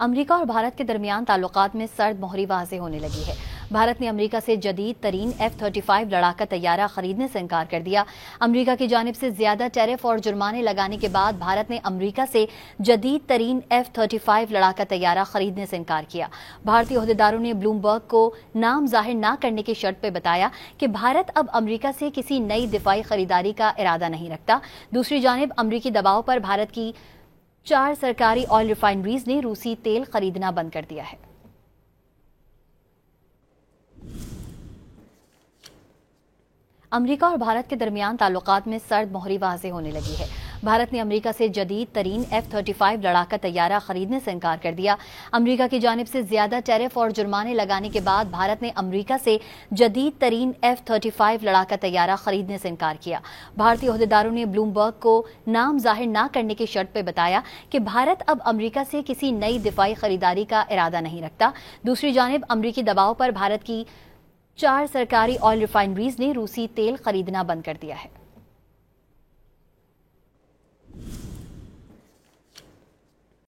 امریکہ اور بھارت کے درمیان تعلقات میں سرد مہری واضح ہونے لگی ہے۔ بھارت نے امریکہ سے جدید ترین F-35 لڑاکا طیارہ خریدنے سے انکار کر دیا۔ امریکہ کی جانب سے زیادہ ٹیرف اور جرمانے لگانے کے بعد بھارت نے امریکہ سے جدید ترین F-35 لڑاکا طیارہ خریدنے سے انکار کیا۔ بھارتی عہدیداروں نے بلومبرگ کو نام ظاہر نہ کرنے کی شرط پہ بتایا کہ بھارت اب امریکہ سے کسی نئی دفاعی خریداری کا ارادہ نہیں رکھتا۔ دوسری جانب امریکی دباؤ پر بھارت کی 4 سرکاری آئل ریفائنریز نے روسی تیل خریدنا بند کر دیا ہے۔ امریکہ اور بھارت کے درمیان تعلقات میں سرد مہری واضح ہونے لگی ہے۔ بھارت نے امریکہ سے جدید ترین F-35 لڑاکا طیارہ خریدنے سے انکار کر دیا۔ امریکہ کی جانب سے زیادہ ٹیرف اور جرمانے لگانے کے بعد بھارت نے امریکہ سے جدید ترین F-35 لڑاکا طیارہ خریدنے سے انکار کیا۔ بھارتی عہدیداروں نے بلومبرگ کو نام ظاہر نہ کرنے کی شرط پہ بتایا کہ بھارت اب امریکہ سے کسی نئی دفاعی خریداری کا ارادہ نہیں رکھتا۔ دوسری جانب امریکی دباؤ پر بھارت کی 4 سرکاری آئل ریفائنریز نے روسی تیل خریدنا بند کر دیا ہے۔